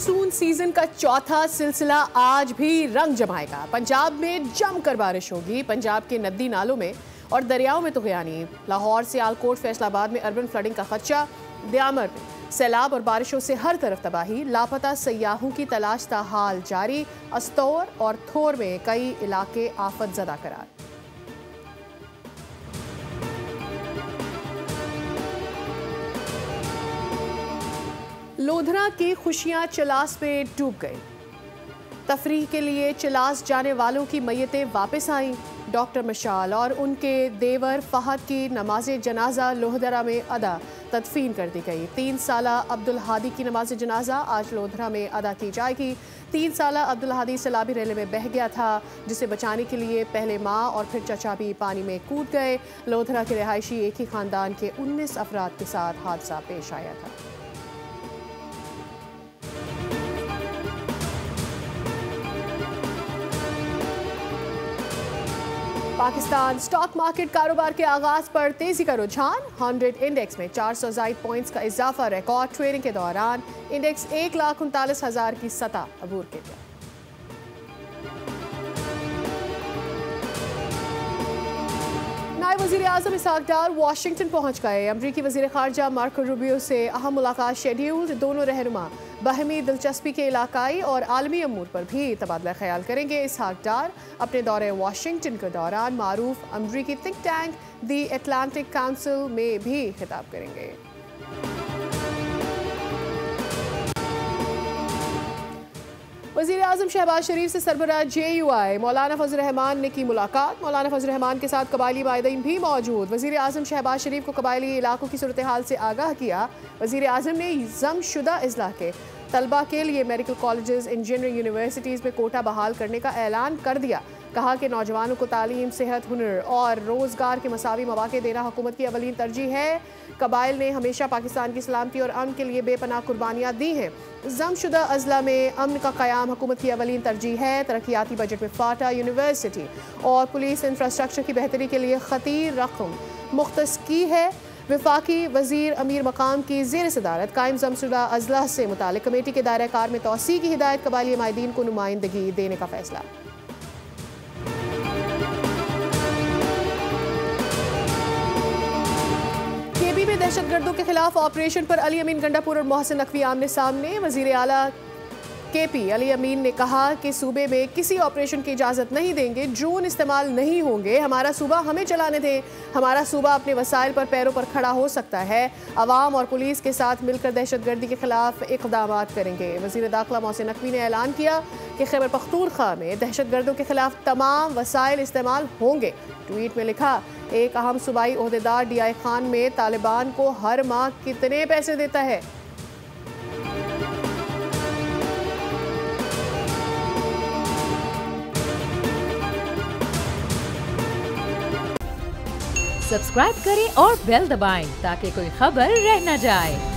Monsoon season का चौथा सिलसिला आज भी रंग जमाएगा। पंजाब में जमकर बारिश होगी। पंजाब के नदी नालों में और दरियाओं में तुगयानी। लाहौर, सियालकोट, फैसलाबाद में अर्बन फ्लडिंग का खदशा। दयामर में सैलाब और बारिशों से हर तरफ तबाही। लापता सयाहों की तलाश ताहाल जारी। अस्तौर और थोर में कई इलाके आफत ज़दा करार। लोधरा की खुशियां चिलास में डूब गई। तफरीह के लिए चिलास जाने वालों की मैयतें वापस आईं। डॉक्टर मशाल और उनके देवर फहद की नमाज जनाजा लोहदरा में अदा तदफीन कर दी गई। 3 साला अब्दुल हादी की नमाज जनाजा आज लोहदरा में अदा की जाएगी। 3 साला अब्दुल हादी सैलाबी रेले में बह गया था, जिसे बचाने के लिए पहले माँ और फिर चचा भी पानी में कूद गए। लोहदरा के रिहायशी एक ही खानदान के 19 अफराद के साथ हादसा पेश आया था। पाकिस्तान स्टॉक मार्केट कारोबार के आगाज पर तेजी का रुझान। 100 इंडेक्स में 400 जायद पॉइंट्स का इजाफा। रिकॉर्ड ट्रेडिंग के दौरान इंडेक्स 1,39,000 की सतह अबूर के गया। नायब वज़ीर आज़म इसहाक डार वाशिंगटन पहुंच गए। अमरीकी वज़ीर ख़ारजा मार्को रूबियो से अहम मुलाकात शेड्यूल्ड। दोनों रहनुमा बाहमी दिलचस्पी के इलाकाई और आलमी अमूर पर भी तबादला ख्याल करेंगे। इसहाक डार अपने दौरे वाशिंगटन के दौरान मारूफ अमरीकी थिंक टैंक दी एटलांटिक काउंसिल में भी खिताब करेंगे। वज़ीर आज़म शहबाज शरीफ से सरबराह JUI मौलाना फजल रहमान ने की मुलाकात। मौलाना फजल रहमान के साथ कबायली माहिदीन भी मौजूद। वज़ीर आज़म शहबाज शरीफ को कबायली इलाकों की सूरत हाल से आगाह किया। वज़ीर आज़म ने जमशुदा अजला के तलबा के लिए मेडिकल कॉलेजेस, इंजीनियरिंग यूनिवर्सिटीज़ में कोटा बहाल करने का ऐलान कर दिया। कहा कि नौजवानों को तालीम, सेहत, हुनर और रोज़गार के मसावी मौके देना हुकूमत की अवलीन तरजीह है। कबाइल ने हमेशा पाकिस्तान की सलामती और अमन के लिए बेपनाह कुर्बानियाँ दी हैं। जमशुदा अजला में अमन का क़याम हुकूमत की अवलीन तरजीह है। तरक्याती बजट में फाटा, यूनिवर्सिटी और पुलिस इंफ्रास्ट्रक्चर की बेहतरी के लिए खतीर रकम मुख्तस की है। वफाकी वज़ीर अमीर मकाम की ज़ेर सदारत कायम जमशुदा अजला से मुतालिक कमेटी के दायरा कार में तौसी की हिदायत। कबायली माहिदीन को नुमाइंदगी देने का फैसला। केबी में दहशतगर्दों के खिलाफ ऑपरेशन पर अली अमीन गंडापुर और मोहसिन नकवी आमने सामने। वज़ीर आला KP अली अमीन ने कहा कि सूबे में किसी ऑपरेशन की इजाज़त नहीं देंगे। ड्रोन इस्तेमाल नहीं होंगे। हमारा सूबा हमें चलाने दें। हमारा सूबा अपने वसाइल पर पैरों पर खड़ा हो सकता है। अवाम और पुलिस के साथ मिलकर दहशतगर्दी के खिलाफ इक़दामात करेंगे। वज़ीर दाखिला मोहसिन नकवी ने ऐलान किया कि खैबर पख्तूनख्वा में दहशतगर्दों के खिलाफ तमाम वसाइल इस्तेमाल होंगे। ट्वीट में लिखा, एक अहम सूबाई ओहदेदार DI खान में तालिबान को हर माह कितने पैसे देता है। सब्सक्राइब करें और बेल दबाएं ताकि कोई खबर रह न जाए।